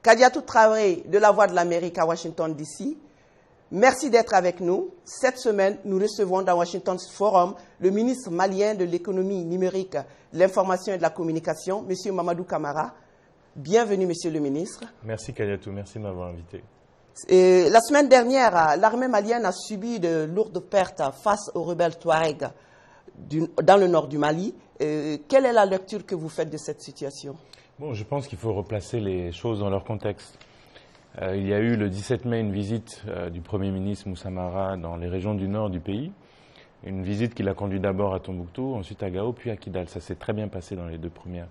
Kadiatou Traoré de la Voix de l'Amérique à Washington DC. Merci d'être avec nous. Cette semaine, nous recevons dans Washington Forum le ministre malien de l'économie numérique, de l'information et de la communication, M. Mamadou Camara. Bienvenue, Monsieur le ministre. Merci Kadiatou, merci de m'avoir invité. La semaine dernière, l'armée malienne a subi de lourdes pertes face aux rebelles Touaregs dans le nord du Mali. Quelle est la lecture que vous faites de cette situation? Bon, je pense qu'il faut replacer les choses dans leur contexte. Il y a eu le 17 mai une visite du Premier ministre Moussa Mara dans les régions du nord du pays. Une visite qui l'a conduit d'abord à Tombouctou, ensuite à Gao, puis à Kidal. Ça s'est très bien passé dans les deux premières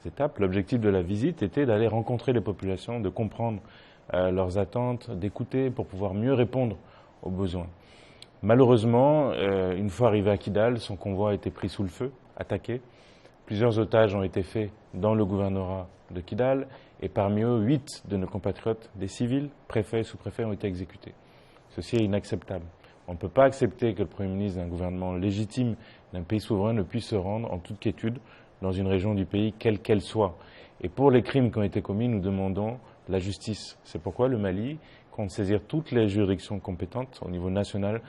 étapes. L'objectif de la visite était d'aller rencontrer les populations, de comprendre leurs attentes, d'écouter pour pouvoir mieux répondre aux besoins. Malheureusement, une fois arrivé à Kidal, son convoi a été pris sous le feu, attaqué. Plusieurs otages ont été faits dans le gouvernorat de Kidal et parmi eux, 8 de nos compatriotes, des civils, préfets et sous-préfets, ont été exécutés. Ceci est inacceptable. On ne peut pas accepter que le Premier ministre d'un gouvernement légitime d'un pays souverain ne puisse se rendre en toute quiétude dans une région du pays, quelle qu'elle soit. Et pour les crimes qui ont été commis, nous demandons la justice. C'est pourquoi le Mali compte saisir toutes les juridictions compétentes au niveau national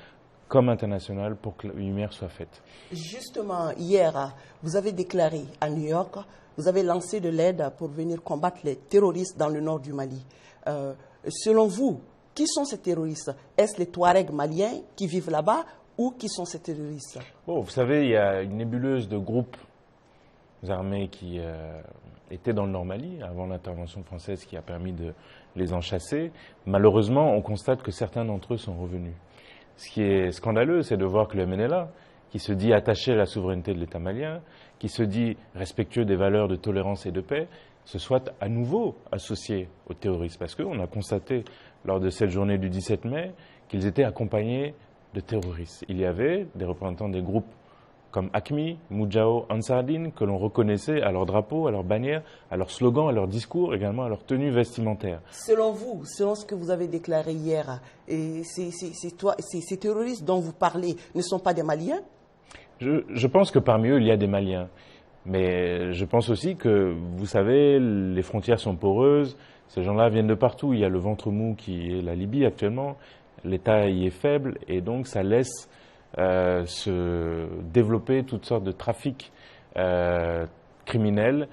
comme international pour que la lumière soit faite. Justement, hier, vous avez déclaré à New York, vous avez lancé de l'aide pour venir combattre les terroristes dans le nord du Mali. Selon vous, qui sont ces terroristes? Est-ce les Touaregs maliens qui vivent là-bas ou qui sont ces terroristes? Bon, vous savez, il y a une nébuleuse de groupes armés qui étaient dans le nord Mali avant l'intervention française qui a permis de les en chasser. Malheureusement, on constate que certains d'entre eux sont revenus. Ce qui est scandaleux, c'est de voir que le MNLA, qui se dit attaché à la souveraineté de l'État malien, qui se dit respectueux des valeurs de tolérance et de paix, se soit à nouveau associé aux terroristes. Parce qu'on a constaté lors de cette journée du 17 mai qu'ils étaient accompagnés de terroristes. Il y avait des représentants des groupes comme AQMI, Moudjahou, Ansardine, que l'on reconnaissait à leur drapeau, à leur bannière, à leur slogan, à leur discours, également à leur tenue vestimentaire. Selon vous, selon ce que vous avez déclaré hier, ces terroristes dont vous parlez ne sont pas des Maliens? Je pense que parmi eux, il y a des Maliens. Mais je pense aussi que, vous savez, les frontières sont poreuses, ces gens-là viennent de partout. Il y a le ventre mou qui est la Libye actuellement, l'État y est faible, et donc ça laisse se développer toutes sortes de trafics criminels,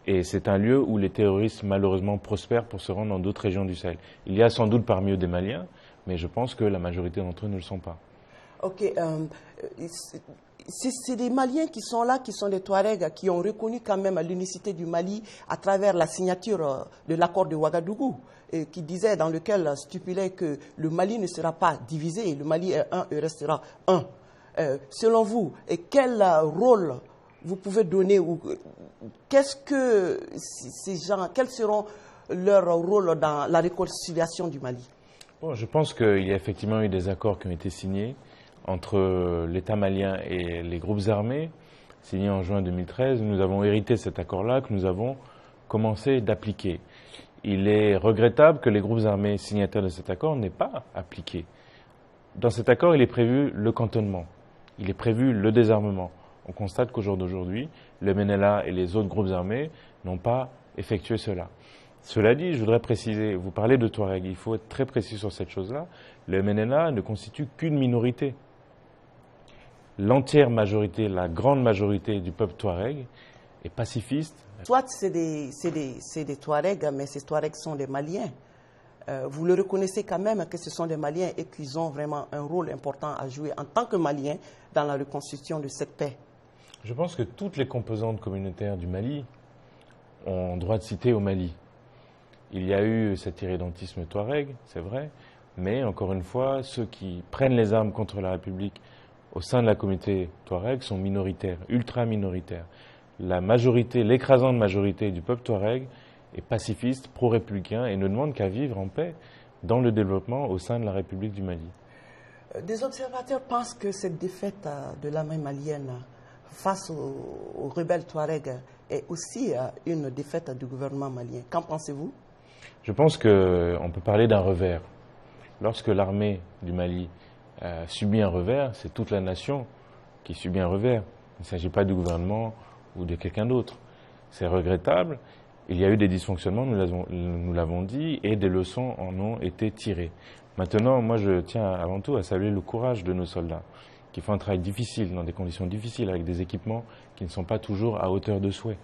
et c'est un lieu où les terroristes malheureusement prospèrent pour se rendre dans d'autres régions du Sahel. Il y a sans doute parmi eux des Maliens, mais je pense que la majorité d'entre eux ne le sont pas. Ok, c'est des Maliens qui sont là, qui sont des Touaregs, qui ont reconnu quand même l'unicité du Mali à travers la signature de l'accord de Ouagadougou, qui disait, dans lequel stipulait que le Mali ne sera pas divisé, le Mali est un et restera un. Selon vous, quel rôle vous pouvez donner, ou qu'est-ce que ces gens, quels seront leurs rôles dans la réconciliation du Mali? Bon, je pense qu'il y a effectivement eu des accords qui ont été signés entre l'État malien et les groupes armés, signés en juin 2013. Nous avons hérité cet accord-là que nous avons commencé d'appliquer. Il est regrettable que les groupes armés signataires de cet accord n'aient pas appliqué. Dans cet accord, il est prévu le cantonnement, il est prévu le désarmement. On constate qu'au jour d'aujourd'hui, le MNLA et les autres groupes armés n'ont pas effectué cela. Cela dit, je voudrais préciser, vous parlez de Touareg, il faut être très précis sur cette chose-là. Le MNLA ne constitue qu'une minorité. L'entière majorité, la grande majorité du peuple Touareg est pacifiste. Soit c'est des Touaregs, mais ces Touaregs sont des Maliens. Vous le reconnaissez quand même que ce sont des Maliens et qu'ils ont vraiment un rôle important à jouer en tant que Maliens dans la reconstruction de cette paix. Je pense que toutes les composantes communautaires du Mali ont droit de cité au Mali. Il y a eu cet irrédentisme Touareg, c'est vrai, mais encore une fois, ceux qui prennent les armes contre la République au sein de la communauté Touareg sont minoritaires, ultra minoritaires. La majorité, l'écrasante majorité du peuple Touareg est pacifiste, pro-républicain et ne demande qu'à vivre en paix dans le développement au sein de la République du Mali. Des observateurs pensent que cette défaite de l'armée malienne face aux rebelles Touareg est aussi une défaite du gouvernement malien. Qu'en pensez-vous? Je pense qu'on peut parler d'un revers. Lorsque l'armée du Mali subit un revers, c'est toute la nation qui subit un revers. Il ne s'agit pas du gouvernement ou de quelqu'un d'autre. C'est regrettable Il y a eu des dysfonctionnements, nous l'avons dit, et des leçons en ont été tirées. Maintenant, moi je tiens avant tout à saluer le courage de nos soldats, qui font un travail difficile, dans des conditions difficiles, avec des équipements qui ne sont pas toujours à hauteur de souhait.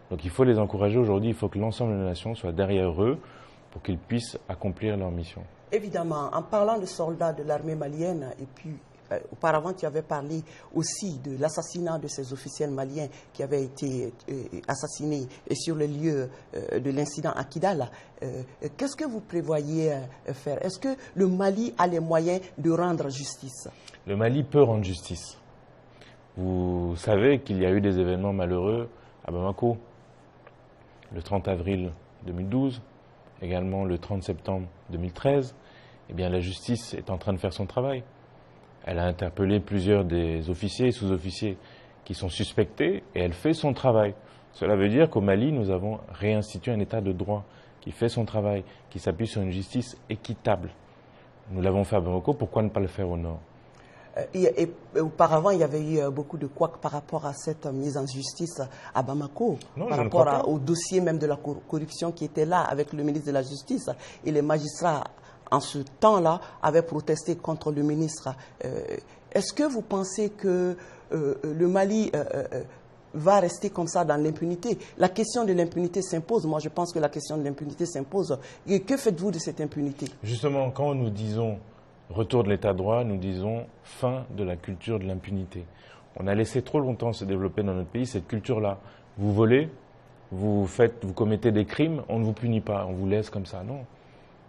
Donc il faut les encourager aujourd'hui, il faut que l'ensemble de la nation soit derrière eux pour qu'ils puissent accomplir leur mission. Évidemment, en parlant de soldats de l'armée malienne, et puis auparavant tu avais parlé aussi de l'assassinat de ces officiels maliens qui avaient été assassinés sur le lieu de l'incident à Kidal, qu'est-ce que vous prévoyez faire? Est-ce que le Mali a les moyens de rendre justice? Le Mali peut rendre justice. Vous savez qu'il y a eu des événements malheureux à Bamako, le 30 avril 2012, également le 30 septembre 2013. Eh bien, la justice est en train de faire son travail. Elle a interpellé plusieurs des officiers et sous-officiers qui sont suspectés et elle fait son travail. Cela veut dire qu'au Mali, nous avons réinstitué un état de droit qui fait son travail, qui s'appuie sur une justice équitable. Nous l'avons fait à Bamako, pourquoi ne pas le faire au nord? Et auparavant, il y avait eu beaucoup de couacs par rapport à cette mise en justice à Bamako, non, par rapport au dossier même de la corruption qui était là avec le ministre de la Justice. Et les magistrats, en ce temps-là, avaient protesté contre le ministre. Est-ce que vous pensez que le Mali va rester comme ça dans l'impunité? La question de l'impunité s'impose. Moi, je pense que la question de l'impunité s'impose. Et que faites-vous de cette impunité? Justement, quand nous disons retour de l'état de droit, nous disons fin de la culture de l'impunité. On a laissé trop longtemps se développer dans notre pays cette culture-là. Vous volez, vous commettez des crimes, on ne vous punit pas, on vous laisse comme ça. Non.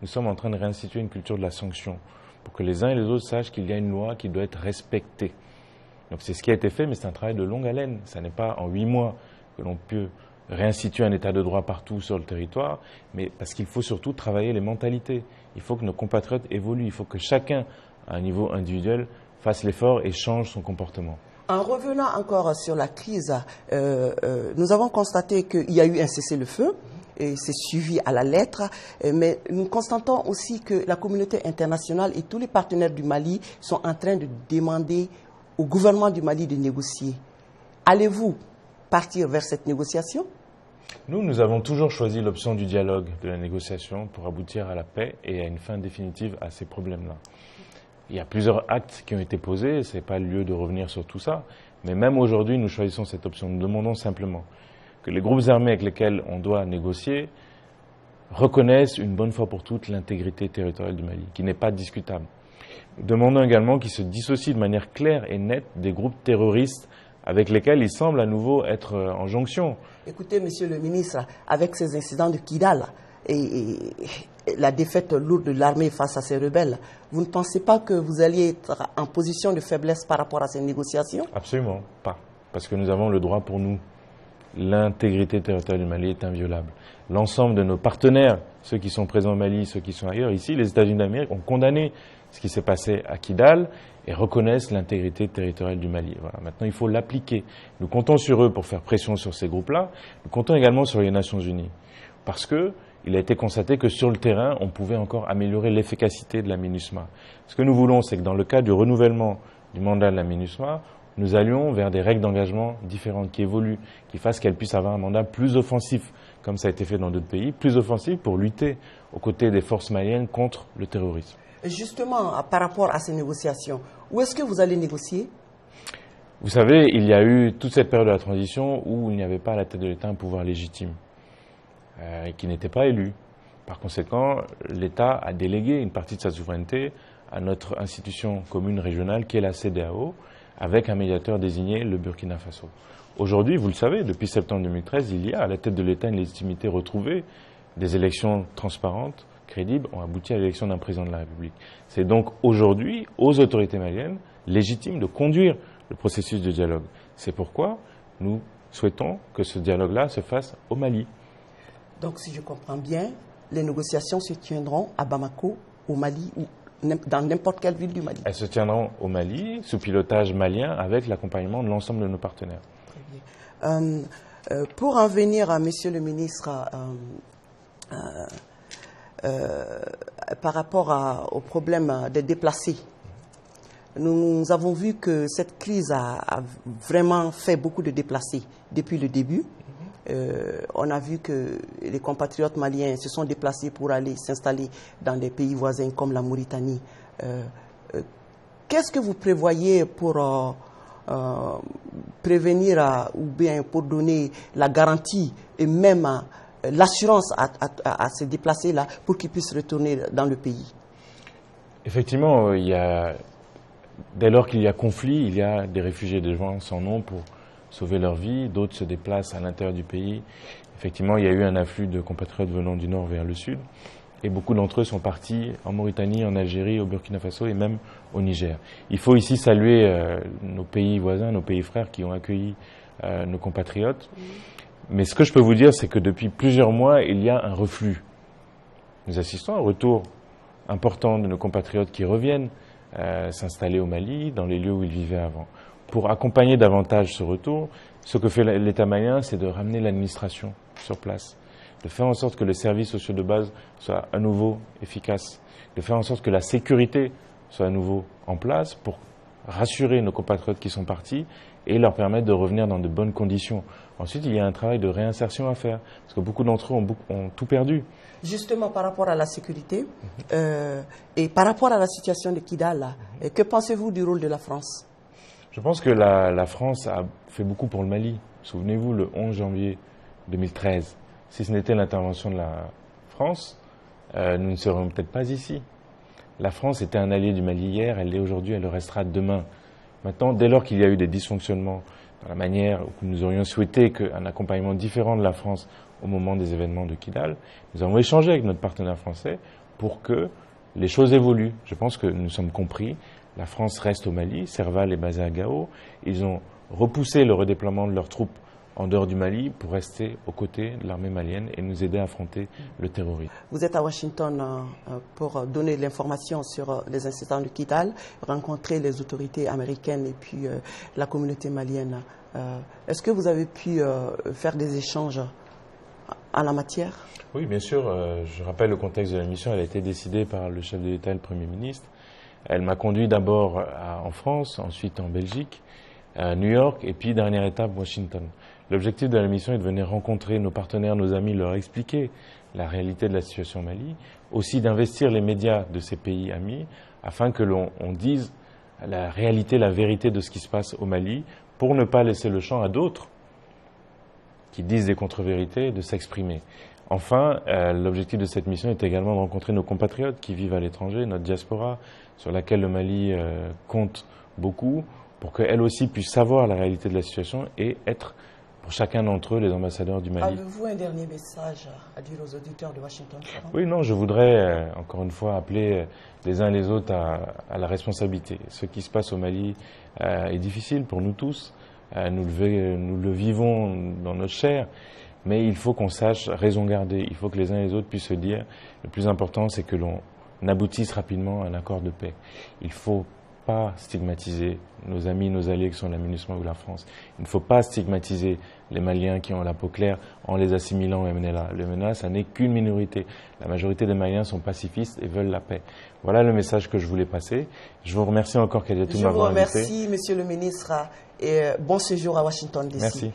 Nous sommes en train de réinstituer une culture de la sanction pour que les uns et les autres sachent qu'il y a une loi qui doit être respectée. Donc c'est ce qui a été fait, mais c'est un travail de longue haleine. Ça n'est pas en 8 mois que l'on peut réinstituer un état de droit partout sur le territoire, mais parce qu'il faut surtout travailler les mentalités. Il faut que nos compatriotes évoluent, il faut que chacun, à un niveau individuel, fasse l'effort et change son comportement. En revenant encore sur la crise, nous avons constaté qu'il y a eu un cessez-le-feu, et c'est suivi à la lettre, mais nous constatons aussi que la communauté internationale et tous les partenaires du Mali sont en train de demander au gouvernement du Mali de négocier. Allez-vous partir vers cette négociation? Nous avons toujours choisi l'option du dialogue, de la négociation, pour aboutir à la paix et à une fin définitive à ces problèmes-là. Il y a plusieurs actes qui ont été posés, ce n'est pas le lieu de revenir sur tout ça, mais même aujourd'hui, nous choisissons cette option. Nous demandons simplement que les groupes armés avec lesquels on doit négocier reconnaissent une bonne fois pour toutes l'intégrité territoriale du Mali, qui n'est pas discutable. Nous demandons également qu'ils se dissocient de manière claire et nette des groupes terroristes avec lesquels ils semblent à nouveau être en jonction. Écoutez, monsieur le ministre, avec ces incidents de Kidal et la défaite lourde de l'armée face à ces rebelles, vous ne pensez pas que vous alliez être en position de faiblesse par rapport à ces négociations? Absolument pas, parce que nous avons le droit pour nous. L'intégrité territoriale du Mali est inviolable. L'ensemble de nos partenaires, ceux qui sont présents au Mali, ceux qui sont ailleurs, ici, les États-Unis d'Amérique ont condamné ce qui s'est passé à Kidal et reconnaissent l'intégrité territoriale du Mali. Voilà. Maintenant, il faut l'appliquer. Nous comptons sur eux pour faire pression sur ces groupes-là. Nous comptons également sur les Nations Unies. Parce qu'il a été constaté que sur le terrain, on pouvait encore améliorer l'efficacité de la MINUSMA. Ce que nous voulons, c'est que dans le cas du renouvellement du mandat de la MINUSMA, nous allions vers des règles d'engagement différentes, qui évoluent, qui fassent qu'elle puisse avoir un mandat plus offensif, comme ça a été fait dans d'autres pays, plus offensif pour lutter aux côtés des forces maliennes contre le terrorisme. Justement, par rapport à ces négociations, où est-ce que vous allez négocier? Vous savez, il y a eu toute cette période de la transition où il n'y avait pas à la tête de l'État un pouvoir légitime, qui n'était pas élu. Par conséquent, l'État a délégué une partie de sa souveraineté à notre institution commune régionale, qui est la CEDEAO, avec un médiateur désigné, le Burkina Faso. Aujourd'hui, vous le savez, depuis septembre 2013, il y a à la tête de l'État une légitimité retrouvée. Des élections transparentes, crédibles, ont abouti à l'élection d'un président de la République. C'est donc aujourd'hui aux autorités maliennes légitime de conduire le processus de dialogue. C'est pourquoi nous souhaitons que ce dialogue-là se fasse au Mali. Donc, si je comprends bien, les négociations se tiendront à Bamako, au Mali ou dans n'importe quelle ville du Mali? Elles se tiendront au Mali, sous pilotage malien, avec l'accompagnement de l'ensemble de nos partenaires. Très bien. Pour en venir à Monsieur le ministre, par rapport au problème des déplacés, nous avons vu que cette crise a vraiment fait beaucoup de déplacés depuis le début. On a vu que les compatriotes maliens se sont déplacés pour aller s'installer dans des pays voisins comme la Mauritanie. Qu'est-ce que vous prévoyez pour prévenir ou bien pour donner la garantie et même l'assurance à ces déplacés-là pour qu'ils puissent retourner dans le pays? Effectivement, dès lors qu'il y a conflit, il y a des réfugiés, des gens sans nom pour sauver leur vie, d'autres se déplacent à l'intérieur du pays. Effectivement, il y a eu un afflux de compatriotes venant du nord vers le sud, et beaucoup d'entre eux sont partis en Mauritanie, en Algérie, au Burkina Faso et même au Niger. Il faut ici saluer nos pays voisins, nos pays frères qui ont accueilli nos compatriotes. Mais ce que je peux vous dire, c'est que depuis plusieurs mois, il y a un reflux. Nous assistons à un retour important de nos compatriotes qui reviennent s'installer au Mali, dans les lieux où ils vivaient avant. Pour accompagner davantage ce retour, ce que fait l'État malien, c'est de ramener l'administration sur place, de faire en sorte que les services sociaux de base soient à nouveau efficaces, de faire en sorte que la sécurité soit à nouveau en place pour rassurer nos compatriotes qui sont partis et leur permettre de revenir dans de bonnes conditions. Ensuite, il y a un travail de réinsertion à faire, parce que beaucoup d'entre eux ont tout perdu. Justement, par rapport à la sécurité et par rapport à la situation de Kidal, que pensez-vous du rôle de la France? Je pense que la France a fait beaucoup pour le Mali. Souvenez-vous, le 11 janvier 2013, si ce n'était l'intervention de la France, nous ne serions peut-être pas ici. La France était un allié du Mali hier, elle l'est aujourd'hui, elle le restera demain. Maintenant, dès lors qu'il y a eu des dysfonctionnements dans la manière où nous aurions souhaité qu'un accompagnement différent de la France au moment des événements de Kidal, nous avons échangé avec notre partenaire français pour que les choses évoluent. Je pense que nous sommes compris. La France reste au Mali, Serval est basé à Gao. Ils ont repoussé le redéploiement de leurs troupes en dehors du Mali pour rester aux côtés de l'armée malienne et nous aider à affronter le terrorisme. Vous êtes à Washington pour donner l'information sur les incidents de Kidal, rencontrer les autorités américaines et puis la communauté malienne. Est-ce que vous avez pu faire des échanges en la matière? Oui, bien sûr. Je rappelle le contexte de la mission. Elle a été décidée par le chef de l'État et le Premier ministre. Elle m'a conduit d'abord en France, ensuite en Belgique, à New York et puis dernière étape, Washington. L'objectif de la mission est de venir rencontrer nos partenaires, nos amis, leur expliquer la réalité de la situation au Mali, aussi d'investir les médias de ces pays amis afin que l'on dise la réalité, la vérité de ce qui se passe au Mali pour ne pas laisser le champ à d'autres qui disent des contre-vérités de s'exprimer. Enfin, l'objectif de cette mission est également de rencontrer nos compatriotes qui vivent à l'étranger, notre diaspora, sur laquelle le Mali compte beaucoup, pour qu'elle aussi puisse savoir la réalité de la situation et être, pour chacun d'entre eux, les ambassadeurs du Mali. Avez-vous un dernier message à dire aux auditeurs de Washington Forum? Oui, non, je voudrais, encore une fois, appeler les uns et les autres à la responsabilité. Ce qui se passe au Mali est difficile pour nous tous. Nous le vivons dans notre chair. Mais il faut qu'on sache raison garder. Il faut que les uns et les autres puissent se dire, le plus important, c'est que l'on aboutisse rapidement à un accord de paix. Il ne faut pas stigmatiser nos amis, nos alliés qui sont la MINUSMA ou la France. Il ne faut pas stigmatiser les Maliens qui ont la peau claire en les assimilant au MNLA. Le MNLA, ça n'est qu'une minorité. La majorité des Maliens sont pacifistes et veulent la paix. Voilà le message que je voulais passer. Je vous remercie encore, Kadiatou, de m'avoir invité. Je vous remercie, Monsieur le ministre, et bon séjour à Washington DC. Merci.